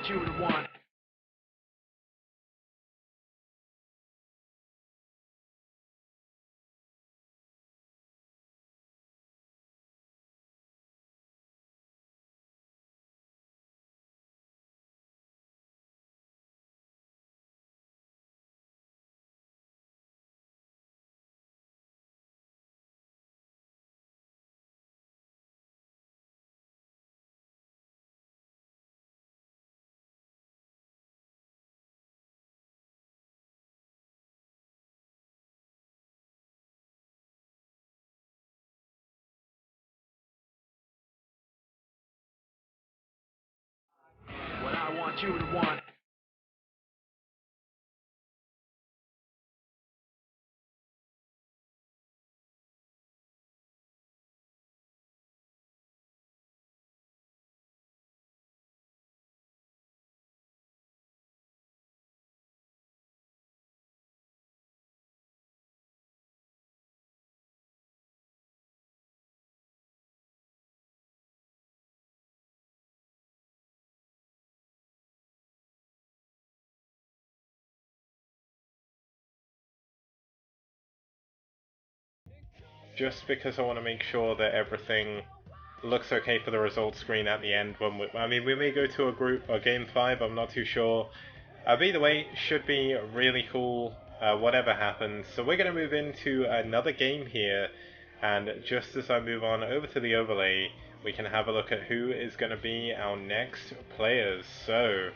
want you to want. What I want you to want. Just because I want to make sure that everything looks okay for the results screen at the end. I mean, we may go to a game 5, I'm not too sure. But either way, should be really cool, whatever happens. So we're going to move into another game here, and just as I move on over to the overlay, we can have a look at who is going to be our next players. So,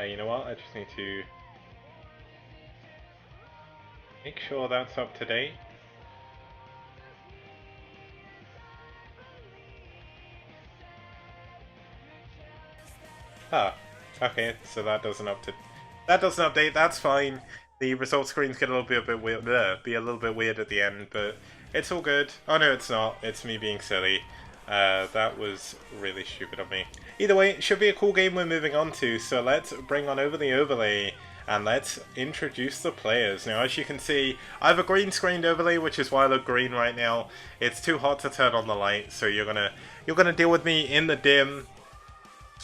you know what, I just need to make sure that's up to date. Ah, okay, so that doesn't update. That's fine. The results screens get a bit weird, be a little bit weird at the end, but it's all good. Oh no, it's not. It's me being silly. That was really stupid of me. Either way, it should be a cool game we're moving on to. So let's bring on over the overlay and let's introduce the players. Now, as you can see, I have a green screened overlay, which is why I look green right now. It's too hot to turn on the light, so you're gonna deal with me in the dim.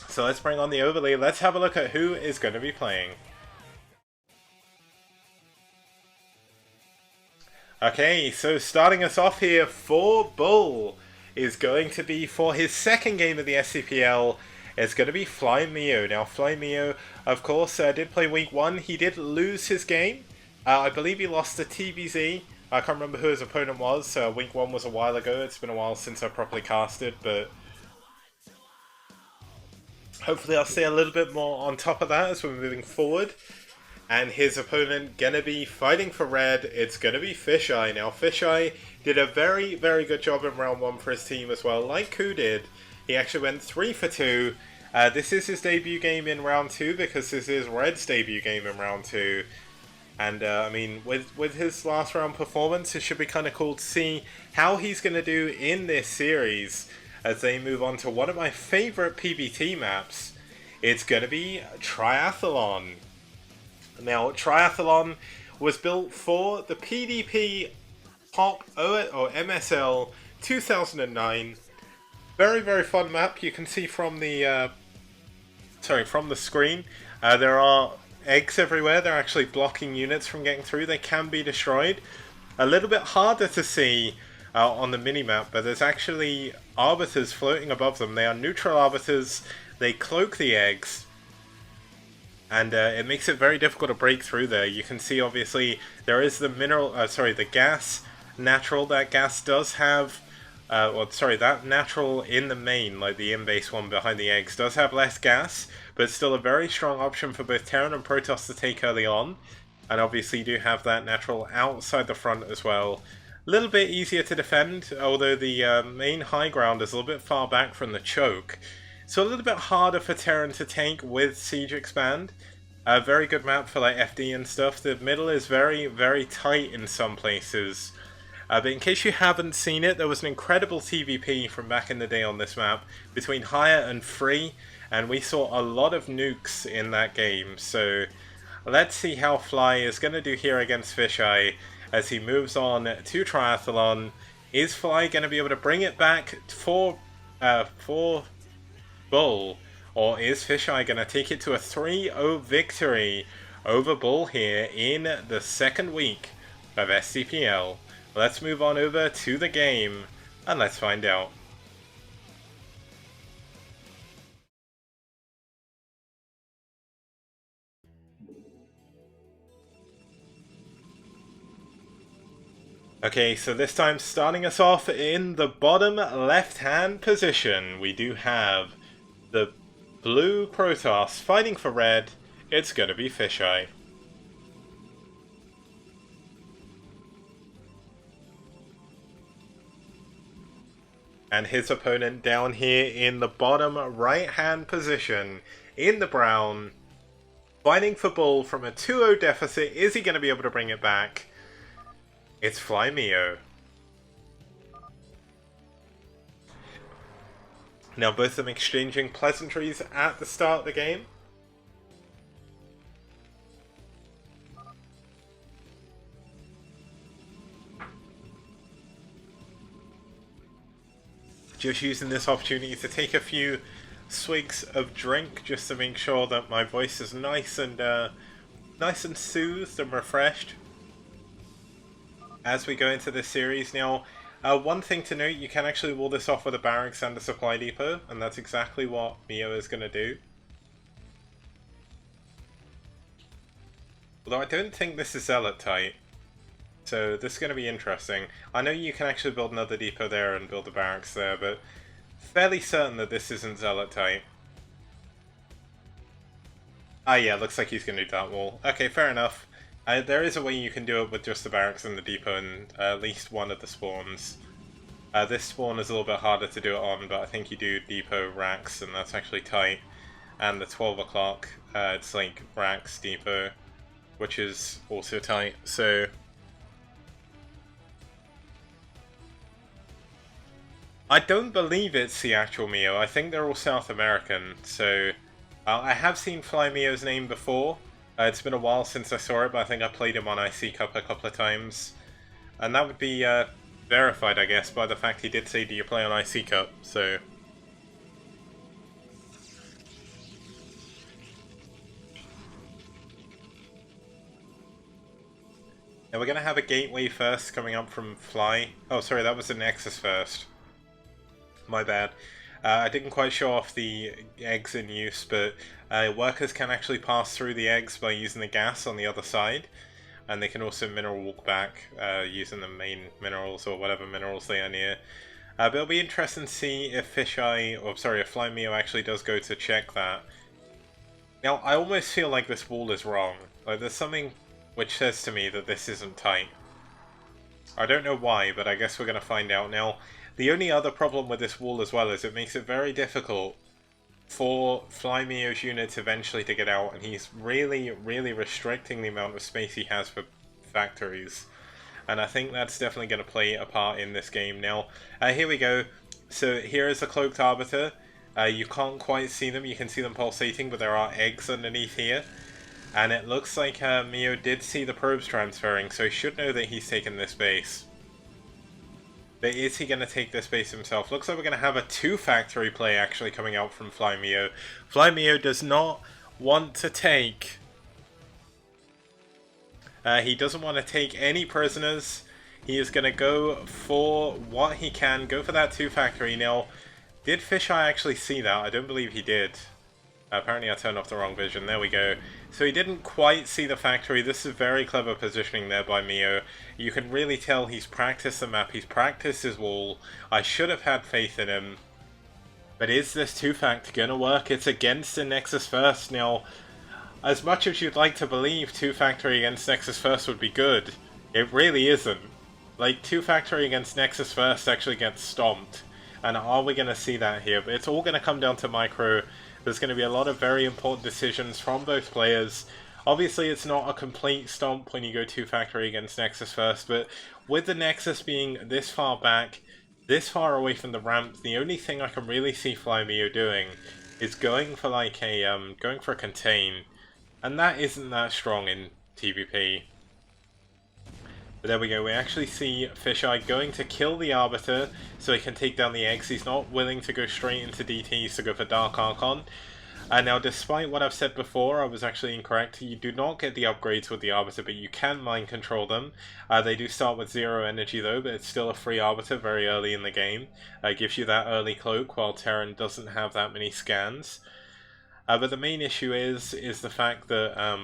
So let's bring on the overlay. Let's have a look at who is going to be playing. Okay, so starting us off here for BuLL is going to be, for his second game of the STPL, it's going to be FlyMio. Now, FlyMio, of course, did play week 1. He did lose his game. I believe he lost to TBZ. I can't remember who his opponent was. Week 1 was a while ago. It's been a while since I properly casted, but hopefully I'll stay a little bit more on top of that as we're moving forward. And his opponent gonna be fighting for red. It's gonna be fischei. Now, fischei did a very, very good job in round 1 for his team as well, like Ku did. He actually went 3 for 2. This is his debut game in round 2 because this is Red's debut game in round 2. And I mean, with his last round performance, it should be kind of cool to see how he's gonna do in this series as they move on to one of my favorite PBT maps. It's gonna be Triathlon. Now, Triathlon was built for the PDP Pop or MSL 2009. Very, very fun map. You can see from the from the screen, there are eggs everywhere. They're actually blocking units from getting through. They can be destroyed. A little bit harder to see on the minimap, but there's actually arbiters floating above them. They are neutral arbiters. They cloak the eggs, and it makes it very difficult to break through there. You can see, obviously, there is the the gas natural. That gas does have, that natural in the main, like the in-base one behind the eggs, does have less gas, but it's still a very strong option for both Terran and Protoss to take early on. And obviously you do have that natural outside the front as well. A little bit easier to defend, although the main high ground is a little bit far back from the choke. So a little bit harder for Terran to tank with Siege Expand. A very good map for like FD and stuff. The middle is very, very tight in some places. But in case you haven't seen it, there was an incredible TVP from back in the day on this map between Higher and Free, and we saw a lot of nukes in that game. So let's see how Fly is going to do here against fischei as he moves on to Triathlon. Is Fly going to be able to bring it back for BuLL? Or is fischei going to take it to a 3-0 victory over BuLL here in the second week of STPL? Let's move on over to the game and let's find out. Okay, so this time starting us off in the bottom left-hand position, we do have the blue Protoss fighting for red. It's going to be fischei. And his opponent down here in the bottom right-hand position in the brown, fighting for BuLL from a 2-0 deficit. Is he going to be able to bring it back? It's FlyMio. Now both of them exchanging pleasantries at the start of the game. Just using this opportunity to take a few swigs of drink just to make sure that my voice is nice and soothed and refreshed as we go into this series. Now, one thing to note, you can actually wall this off with a barracks and a supply depot, and that's exactly what Mio is going to do. Although I don't think this is Zealot tight, so this is going to be interesting. I know you can actually build another depot there and build a barracks there, but fairly certain that this isn't Zealot tight. Ah yeah, looks like he's going to do that wall. Okay, fair enough. There is a way you can do it with just the barracks and the depot and at least one of the spawns. This spawn is a little bit harder to do it on, but I think you do depot, racks, and that's actually tight. And the 12 o'clock, it's like racks, depot, which is also tight, so... I don't believe it's the actual Mio. I think they're all South American, so... I have seen FlyMio's name before. It's been a while since I saw it, but I think I played him on IC Cup a couple of times. And that would be verified, I guess, by the fact he did say, do you play on IC Cup, so... Now we're going to have a gateway first coming up from Fly. Oh, sorry, that was the Nexus first. My bad. I didn't quite show off the eggs in use, but workers can actually pass through the eggs by using the gas on the other side, and they can also mineral walk back using the main minerals or whatever minerals they are near. But it'll be interesting to see if fischei, or sorry, if FlyMio actually does go to check that. Now, I almost feel like this wall is wrong. Like, there's something which says to me that this isn't tight. I don't know why, but I guess we're going to find out now. The only other problem with this wall as well is it makes it very difficult for FlyMio's units eventually to get out, and he's really, really restricting the amount of space he has for factories. And I think that's definitely going to play a part in this game. Now, here we go. So here is a Cloaked Arbiter. You can't quite see them, you can see them pulsating, but there are eggs underneath here. And it looks like Mio did see the probes transferring, so he should know that he's taken this base. But is he going to take this base himself? Looks like we're going to have a 2-factory play actually coming out from FlyMio. FlyMio does not want to take... he doesn't want to take any prisoners. He is going to go for what he can. Go for that 2-factory. Now, did fischei actually see that? I don't believe he did. Apparently I turned off the wrong vision. There we go. So he didn't quite see the factory. This is very clever positioning there by Mio. You can really tell he's practiced the map. He's practiced his wall. I should have had faith in him. But is this 2-fact going to work? It's against the Nexus First. Now, as much as you'd like to believe 2-factory against Nexus First would be good, it really isn't. Like, 2-factory against Nexus First actually gets stomped. And are we going to see that here? But it's all going to come down to micro. There's going to be a lot of very important decisions from both players. Obviously, it's not a complete stomp when you go 2-factory against Nexus First, but with the Nexus being this far back, this far away from the ramp, the only thing I can really see FlyMio doing is going for like a going for a contain, and that isn't that strong in TVP. But there we go, we actually see fischei going to kill the Arbiter so he can take down the eggs. He's not willing to go straight into DTs to go for Dark Archon. Now, despite what I've said before, I was actually incorrect. You do not get the upgrades with the Arbiter, but you can mind control them. They do start with 0 energy though, but it's still a free Arbiter very early in the game. Gives you that early cloak, while Terran doesn't have that many scans. But the main issue is the fact that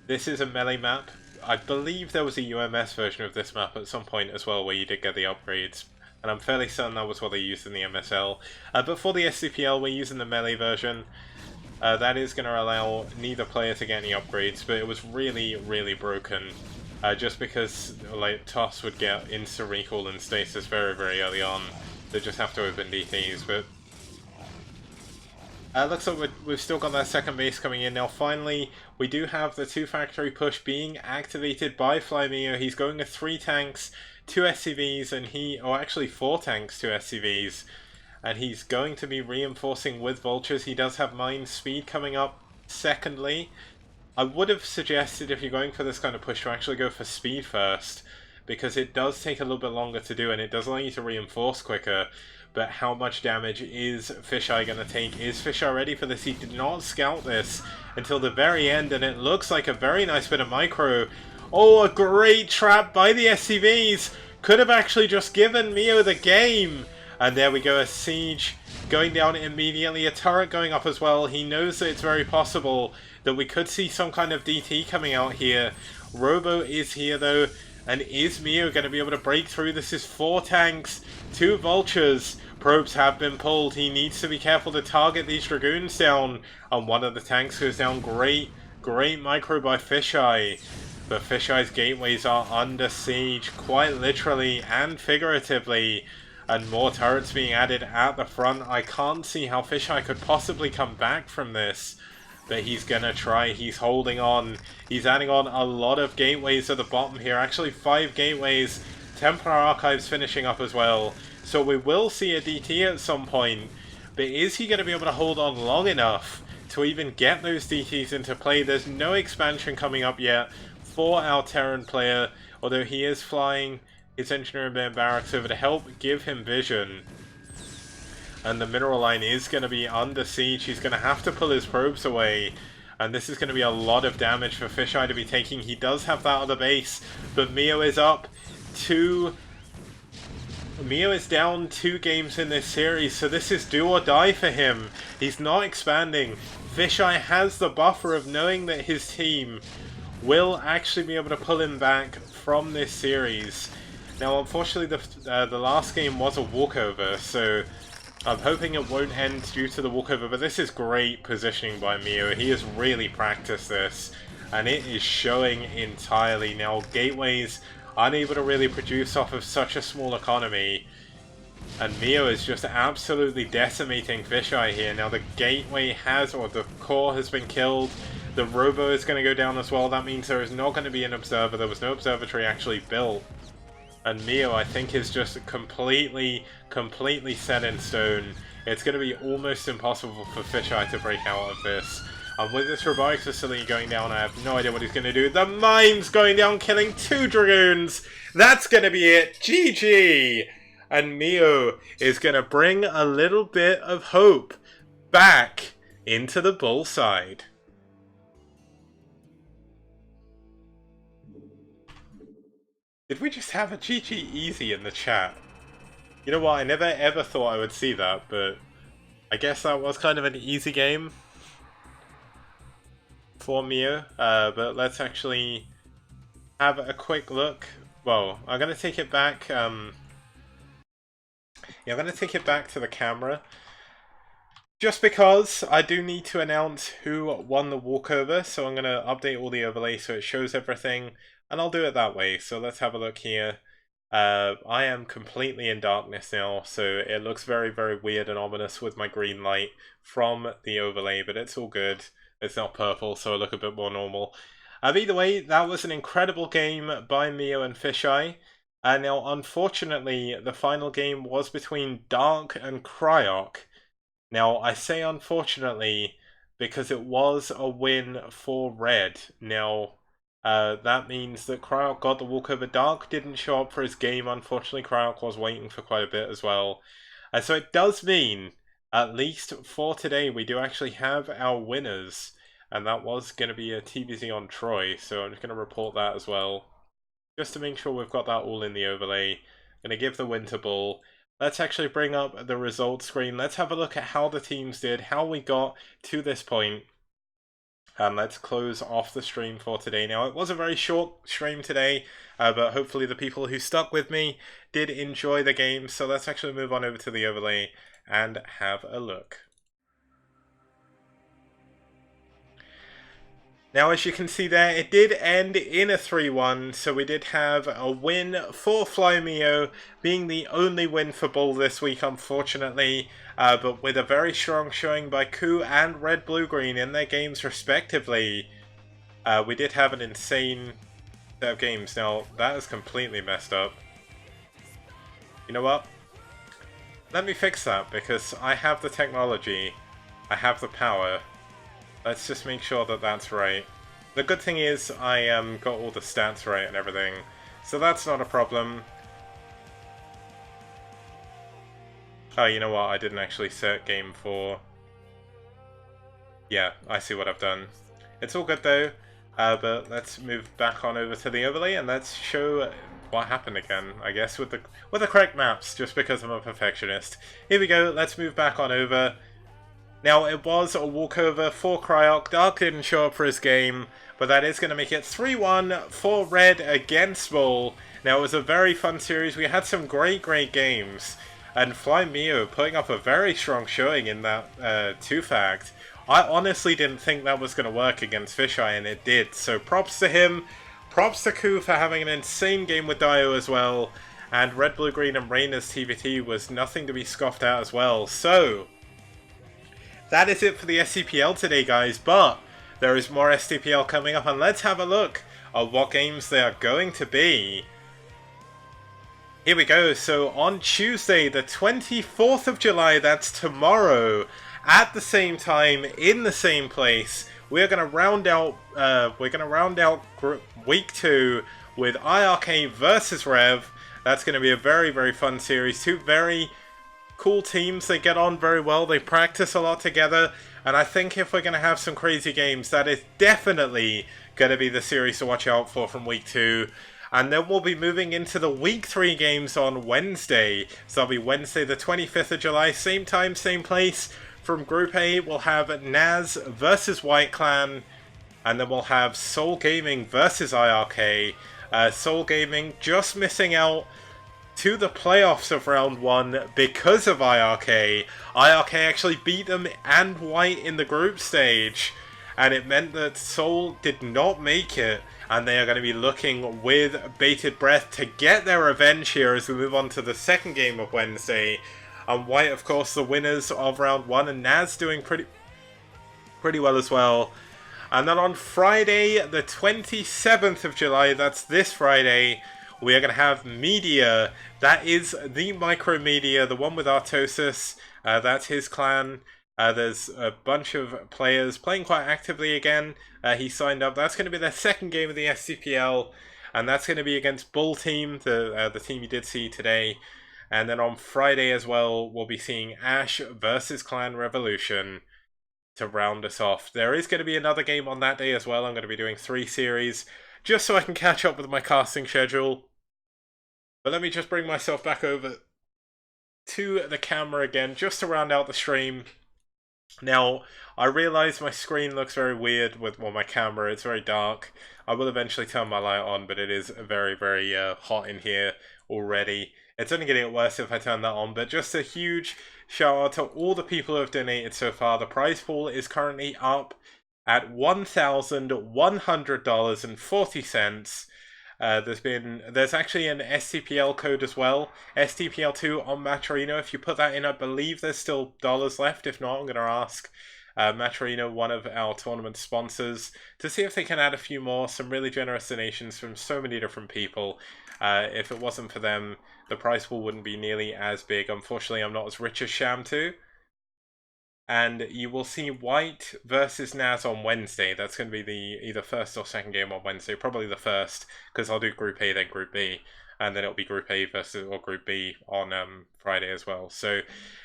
this is a melee map. I believe there was a UMS version of this map at some point as well where you did get the upgrades. And I'm fairly certain that was what they used in the MSL. But for the STPL, we're using the melee version. That is going to allow neither player to get any upgrades, but it was really, really broken. Just because like TOS would get insta-recall and stasis very, very early on. They just have to open DTs, but... looks like we've still got that second base coming in now. Finally, we do have the 2-factory push being activated by FlyMio. He's going with 3 tanks, 2 SCVs, and or actually 4 tanks, 2 SCVs. And he's going to be reinforcing with vultures. He does have mine speed coming up. Secondly, I would have suggested if you're going for this kind of push to actually go for speed first, because it does take a little bit longer to do and it does allow you to reinforce quicker. But how much damage is fischei going to take? Is fischei ready for this? He did not scout this until the very end, and it looks like a very nice bit of micro. Oh, a great trap by the SCVs! Could have actually just given Mio the game! And there we go, a siege going down immediately, a turret going up as well. He knows that it's very possible that we could see some kind of DT coming out here. Robo is here though, and is Mio going to be able to break through? This is 4 tanks, 2 vultures. Probes have been pulled. He needs to be careful to target these dragoons down. And one of the tanks goes down. Great micro by fischei. But fischei's gateways are under siege, quite literally and figuratively. And more turrets being added at the front. I can't see how fischei could possibly come back from this. But he's gonna try. He's holding on. He's adding on a lot of gateways at the bottom here. Actually 5 gateways. Templar Archives finishing up as well. So we will see a DT at some point. But is he going to be able to hold on long enough to even get those DTs into play? There's no expansion coming up yet for our Terran player. Although he is flying his engineering barracks over to help give him vision. And the mineral line is going to be under siege. He's going to have to pull his probes away. And this is going to be a lot of damage for fischei to be taking. He does have that other base. But Mio is up to... Mio is down 2 games in this series, so this is do or die for him. He's not expanding. fischei has the buffer of knowing that his team will actually be able to pull him back from this series. Now, unfortunately, the last game was a walkover, so I'm hoping it won't end due to the walkover, but this is great positioning by Mio. He has really practiced this, and it is showing entirely. Now, gateways unable to really produce off of such a small economy. And Mio is just absolutely decimating fischei here. Now the gateway has, or the core has been killed. The robo is going to go down as well. That means there is not going to be an observer. There was no observatory actually built. And Mio, I think, is just completely set in stone. It's going to be almost impossible for fischei to break out of this. And with this robotics facility going down, I have no idea what he's going to do. The mine's going down, killing 2 dragoons. That's going to be it. GG. And Mio is going to bring a little bit of hope back into the BuLL side. Did we just have a GG easy in the chat? You know what? I never ever thought I would see that, but I guess that was kind of an easy game for Mio, but let's actually have a quick look. Well, I'm going to take it back, yeah, I'm going to take it back to the camera, just because I do need to announce who won the walkover, so I'm going to update all the overlays so it shows everything, and I'll do it that way. So let's have a look here. I am completely in darkness now, so it looks very, very weird and ominous with my green light from the overlay, but it's all good. It's not purple, so I look a bit more normal. Either way, that was an incredible game by Mio and fischei. Now, unfortunately, the final game was between Dark and Cryok. Now, I say unfortunately because it was a win for Red. Now, That means that Cryok got the walkover. Dark didn't show up for his game, unfortunately. Cryok was waiting for quite a bit as well. So it does mean, at least for today, we do actually have our winners. And that was going to be a TBZ on Troy, so I'm just going to report that as well. Just to make sure we've got that all in the overlay. Going to give the win to BuLL. Let's actually bring up the results screen. Let's have a look at how the teams did, how we got to this point. And let's close off the stream for today. Now, it was a very short stream today, but hopefully the people who stuck with me did enjoy the game. So let's actually move on over to the overlay and have a look. Now, as you can see there, it did end in a 3-1, so we did have a win for FlyMio, being the only win for BuLL this week, unfortunately, but with a very strong showing by Ku and Red Blue Green in their games respectively. We did have an insane set of games. Now, that is completely messed up. You know what? Let me fix that, because I have the technology, I have the power. Let's just make sure that that's right. The good thing is I got all the stats right and everything, so that's not a problem. Oh, you know what? I didn't actually set game 4. Yeah, I see what I've done. It's all good though, but let's move back on over to the overlay and let's show what happened again, I guess, with the correct maps, just because I'm a perfectionist. Here we go, let's move back on over. Now, it was a walkover for Cryok. Dark didn't show up for his game, but that is going to make it 3-1 for Red against BuLL. Now, it was a very fun series. We had some great games. And FlyMio putting up a very strong showing in that 2-fact. I honestly didn't think that was going to work against fischei, and it did. So props to him. Props to Ku for having an insane game with Dio as well. And Red, Blue, Green and Reyna's TVT was nothing to be scoffed at as well. So that is it for the STPL today, guys, but there is more STPL coming up, and let's have a look at what games they are going to be. Here we go. So on Tuesday, the 24th of July, that's tomorrow, at the same time, in the same place, we're going to round out week 2 with IRK versus Rev. That's going to be a very fun series. Two very cool teams. They get on very well, they practice a lot together, and I think if we're going to have some crazy games, that is definitely going to be the series to watch out for from week 2. And then we'll be moving into the week 3 games on Wednesday. So that'll be Wednesday the 25th of July, same time, same place. From Group A, we'll have Naz versus White Clan, and then we'll have Soul Gaming versus IRK. Soul Gaming just missing out to the playoffs of round 1 because of IRK. IRK actually beat them and White in the group stage, and it meant that Soul did not make it, and they are going to be looking with bated breath to get their revenge here as we move on to the second game of Wednesday. And White, of course, the winners of round 1, and Naz doing pretty well as well. And then on Friday, the 27th of July, that's this Friday, we are going to have Media. That is the Micromedia, the one with Artosis. That's his clan. There's a bunch of players playing quite actively again. He signed up. That's going to be their second game of the STPL. And that's going to be against BuLL team, the team you did see today. And then on Friday as well, we'll be seeing Ash versus Clan Revolution to round us off. There is going to be another game on that day as well. I'm going to be doing 3 series, just so I can catch up with my casting schedule. But let me just bring myself back over to the camera again, just to round out the stream. Now, I realise my screen looks very weird with my camera. It's very dark. I will eventually turn my light on, but it is very hot in here already. It's only getting worse if I turn that on, but just a huge shout out to all the people who have donated so far. The prize pool is currently up at $1,100.40. There's actually an STPL code as well, STPL2 on Matrino. If you put that in, I believe there's still dollars left. If not, I'm going to ask Matrino, one of our tournament sponsors, to see if they can add a few more. Some really generous donations from so many different people. If it wasn't for them, the prize pool wouldn't be nearly as big. Unfortunately, I'm not as rich as Sham2. and you will see White versus Naz on Wednesday. That's going to be the either first or second game on Wednesday. Probably the first, because I'll do Group A then Group B, and then it'll be Group A versus or Group B on Friday as well. So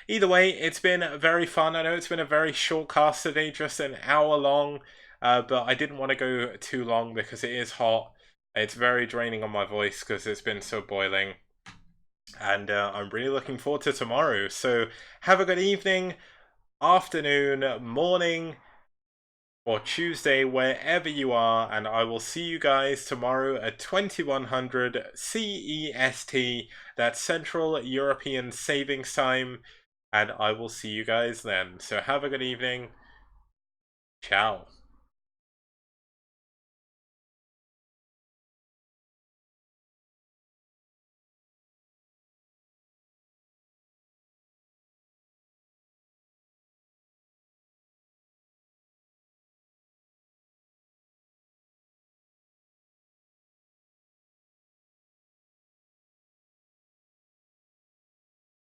either way, it's been very fun. I know it's been a very short cast today, just an hour long, but I didn't want to go too long because it is hot. It's very draining on my voice because it's been so boiling. And I'm really looking forward to tomorrow. So have a good evening, afternoon, morning, or Tuesday, wherever you are, and I will see you guys tomorrow at 2100 CEST, that's Central European Savings Time, and I will see you guys then. So have a good evening. Ciao.